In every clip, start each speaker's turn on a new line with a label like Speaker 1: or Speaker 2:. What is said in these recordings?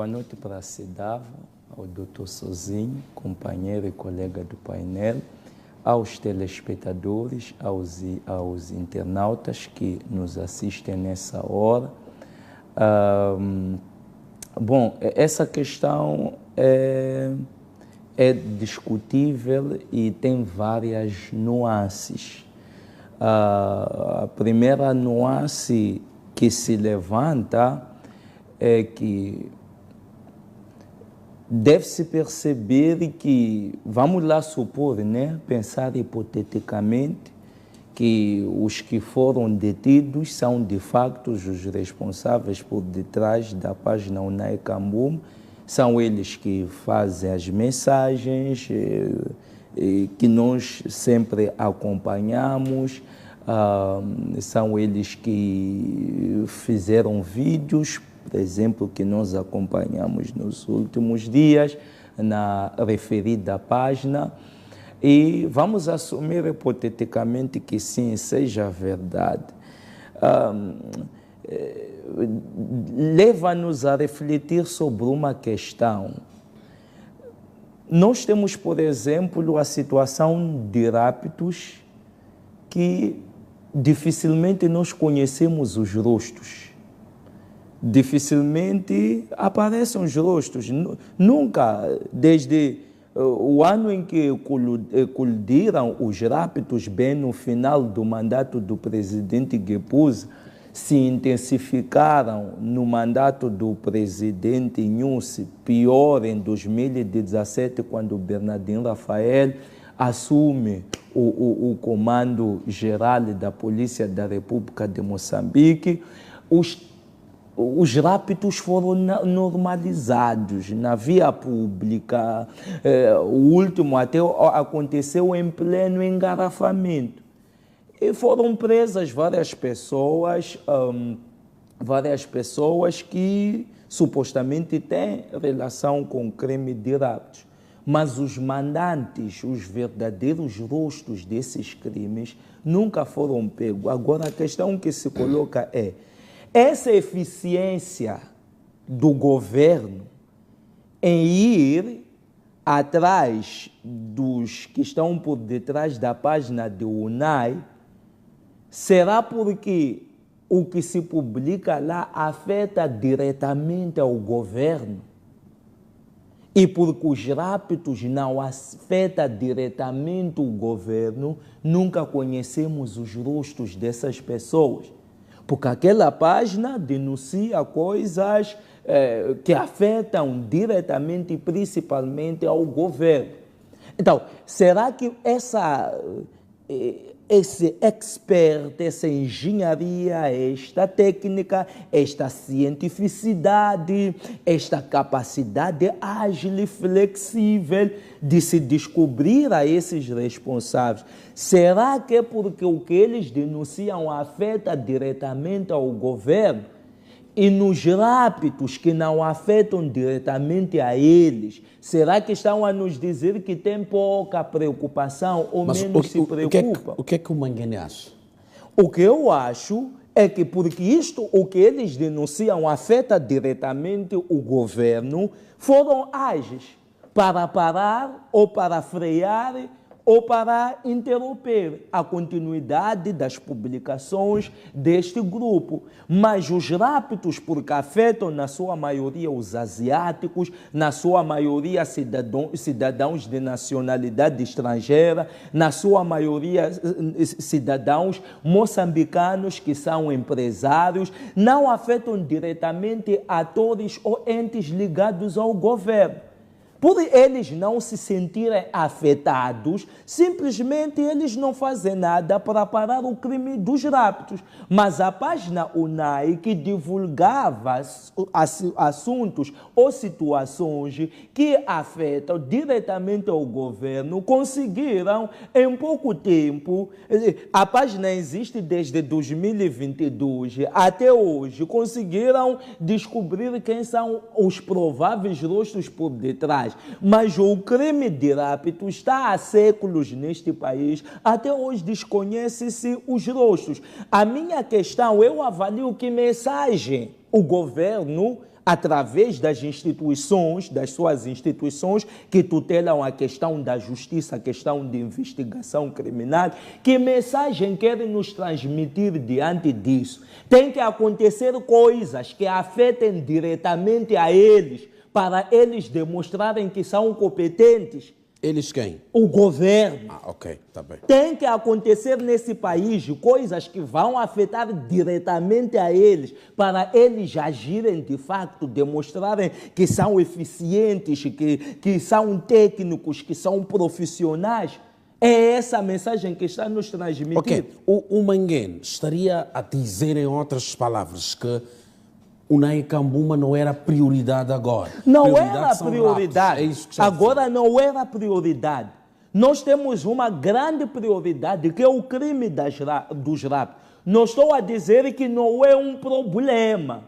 Speaker 1: Boa noite para a Cidava, ao Dr. Sozinho, companheiro e colega do painel, aos telespectadores, aos internautas que nos assistem nessa hora. Bom, essa questão é discutível e tem várias nuances. A primeira nuance que se levanta é que deve-se perceber que, vamos lá supor, né, pensar hipoteticamente, que os que foram detidos são de facto os responsáveis por detrás da página UNAI Cambum, são eles que fazem as mensagens que nós sempre acompanhamos, são eles que fizeram vídeos, por exemplo, que nós acompanhamos nos últimos dias na referida página, e vamos assumir hipoteticamente que sim, seja verdade. Leva-nos a refletir sobre uma questão. Nós temos, por exemplo, a situação de raptos que dificilmente nós conhecemos os rostos. Dificilmente aparecem os rostos. Nunca, desde o ano em que colidiram os raptos, bem no final do mandato do presidente Guebuza, se intensificaram no mandato do presidente Nyusi, pior em 2017, quando o Bernardino Rafael assume o comando geral da Polícia da República de Moçambique. Os raptos foram normalizados na via pública. O último até aconteceu em pleno engarrafamento. E foram presas várias pessoas que supostamente têm relação com o crime de raptos. Mas os mandantes, os verdadeiros rostos desses crimes, nunca foram pegos. Agora, a questão que se coloca é: essa eficiência do governo em ir atrás dos que estão por detrás da página do UNAI, será porque o que se publica lá afeta diretamente ao governo? E porque os raptos não afetam diretamente o governo, nunca conhecemos os rostos dessas pessoas? Porque aquela página denuncia coisas que afetam diretamente e principalmente ao governo. Então, será que esse expert, essa engenharia, esta técnica, esta cientificidade, esta capacidade ágil e flexível de se descobrir a esses responsáveis, será que é porque o que eles denunciam afeta diretamente ao governo? E nos raptos que não afetam diretamente a eles, será que estão a nos dizer que tem pouca preocupação ou menos se preocupam?
Speaker 2: O que é que o Manguene acha?
Speaker 1: O que eu acho é que porque isto, o que eles denunciam afeta diretamente o governo, foram ágeis para parar ou para frear ou para interromper a continuidade das publicações deste grupo. Mas os raptos, porque afetam na sua maioria os asiáticos, na sua maioria cidadãos de nacionalidade estrangeira, na sua maioria cidadãos moçambicanos que são empresários, não afetam diretamente atores ou entes ligados ao governo. Por eles não se sentirem afetados, simplesmente eles não fazem nada para parar o crime dos raptos. Mas a página UNAI, que divulgava assuntos ou situações que afetam diretamente ao governo, conseguiram em pouco tempo, a página existe desde 2022 até hoje, conseguiram descobrir quem são os prováveis rostos por detrás. Mas o crime de rapto está há séculos neste país, até hoje desconhece-se os rostos. A minha questão, eu avalio que mensagem o governo através das instituições, das suas instituições que tutelam a questão da justiça, a questão de investigação criminal. Que mensagem querem nos transmitir diante disso? Tem que acontecer coisas que afetem diretamente a eles, para eles demonstrarem que são competentes.
Speaker 2: Eles quem?
Speaker 1: O governo.
Speaker 2: Ah, ok, tá bem.
Speaker 1: Tem que acontecer nesse país coisas que vão afetar diretamente a eles, para eles agirem de facto, demonstrarem que são eficientes, que são técnicos, que são profissionais. É essa a mensagem que está nos transmitindo.
Speaker 2: Ok, o Manguene estaria a dizer, em outras palavras, que o Naicambuma não era prioridade agora.
Speaker 1: Não era prioridade.
Speaker 2: É isso que
Speaker 1: agora não era prioridade. Nós temos uma grande prioridade, que é o crime dos raptos. Não estou a dizer que não é um problema.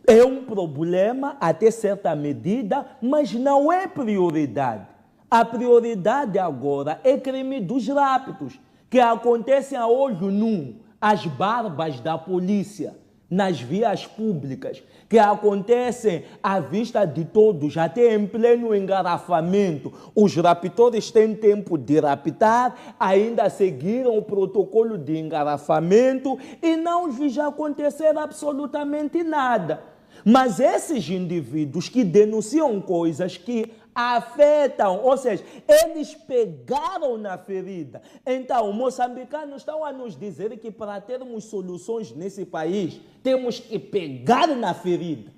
Speaker 1: É um problema até certa medida, mas não é prioridade. A prioridade agora é crime dos raptos, que acontecem a olho nu, às barbas da polícia, nas vias públicas, que acontecem à vista de todos, até em pleno engarrafamento. Os raptores têm tempo de raptar, ainda seguiram o protocolo de engarrafamento e não lhes acontecer absolutamente nada. Mas esses indivíduos que denunciam coisas que afetam, ou seja, eles pegaram na ferida. Então, moçambicanos estão a nos dizer que para termos soluções nesse país, temos que pegar na ferida.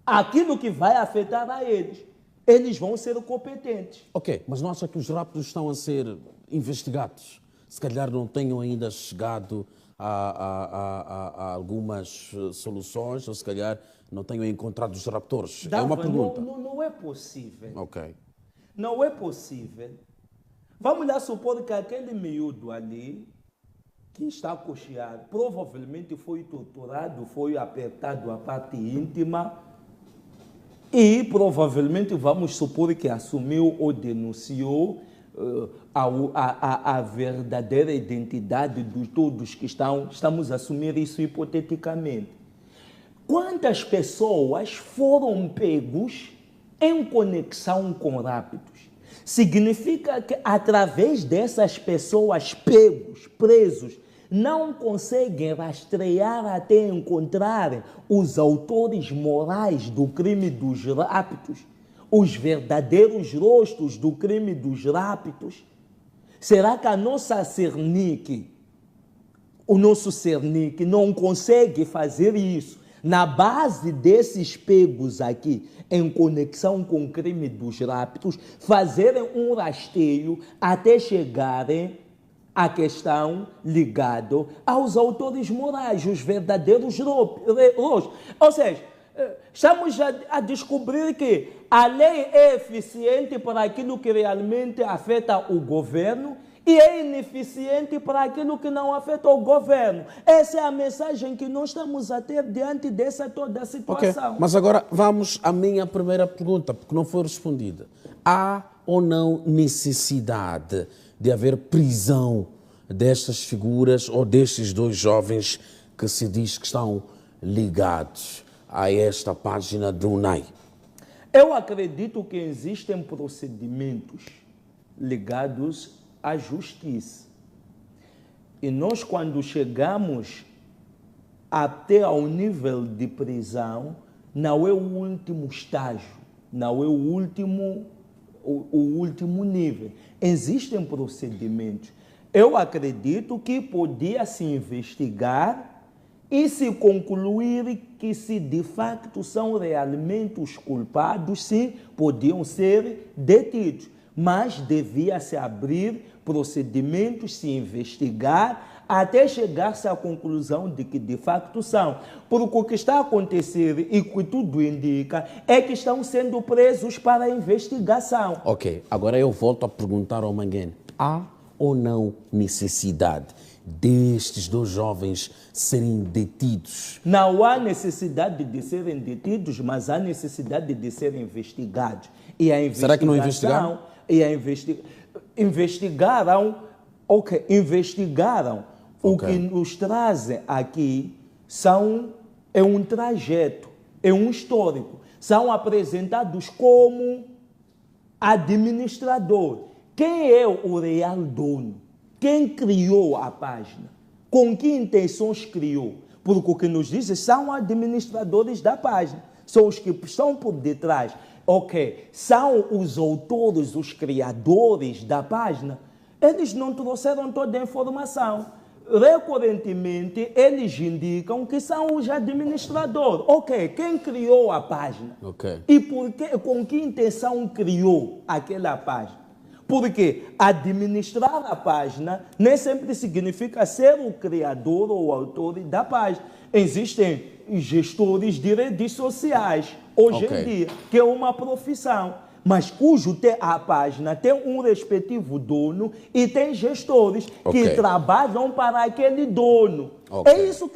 Speaker 1: Aquilo que vai afetar a eles, eles vão ser competentes.
Speaker 2: Ok, mas não acha que os raptos estão a ser investigados? Se calhar não tenham ainda chegado a algumas soluções, ou se calhar não tenham encontrado os raptores. É uma pergunta.
Speaker 1: Não é possível.
Speaker 2: Ok.
Speaker 1: Não é possível. Vamos lá supor que aquele miúdo ali, que está cocheado, provavelmente foi torturado, foi apertado a parte íntima e provavelmente vamos supor que assumiu ou denunciou a verdadeira identidade de todos que estamos a assumir isso hipoteticamente. Quantas pessoas foram pegos em conexão com raptos? Significa que através dessas pessoas pegos, presos, não conseguem rastrear até encontrarem os autores morais do crime dos raptos, os verdadeiros rostos do crime dos raptos. Será que a nossa Cernic, o nosso Cernic não consegue fazer isso? Na base desses pegos aqui, em conexão com o crime dos raptos, fazerem um rasteio até chegarem à questão ligada aos autores morais, os verdadeiros rostos. Ou seja, estamos a descobrir que a lei é eficiente para aquilo que realmente afeta o governo e é ineficiente para aquilo que não afeta o governo. Essa é a mensagem que nós estamos a ter diante dessa toda a situação.
Speaker 2: Okay. Mas agora vamos à minha primeira pergunta, porque não foi respondida. Há ou não necessidade de haver prisão destas figuras ou destes dois jovens que se diz que estão ligados a esta página do NAI?
Speaker 1: Eu acredito que existem procedimentos ligados à justiça. E nós, quando chegamos até ao nível de prisão, não é o último estágio, não é o último nível. Existem procedimentos. Eu acredito que podia se investigar e se concluir que se de facto são realmente os culpados, sim, podiam ser detidos. Mas devia-se abrir procedimentos, se investigar, até chegar-se à conclusão de que de facto são. Porque o que está a acontecer e que tudo indica é que estão sendo presos para a investigação.
Speaker 2: Ok, agora eu volto a perguntar ao Manguene. Há ou não necessidade destes dois jovens serem detidos?
Speaker 1: Não há necessidade de serem detidos, mas há necessidade de serem investigados. E a investigação,
Speaker 2: será que não investigaram?
Speaker 1: Investigaram. O que nos trazem aqui é um trajeto. é um histórico. São apresentados como administrador. Quem é o real dono? Quem criou a página? Com que intenções criou? Porque o que nos dizem são administradores da página. São os que estão por detrás. Ok, são os autores, os criadores da página. Eles não trouxeram toda a informação. Recorrentemente, eles indicam que são os administradores. Ok, quem criou a página?
Speaker 2: Ok.
Speaker 1: E com que intenção criou aquela página? Porque administrar a página nem sempre significa ser o criador ou o autor da página. Existem gestores de redes sociais, hoje em dia, que é uma profissão, mas a página tem um respectivo dono e tem gestores que trabalham para aquele dono. É isso que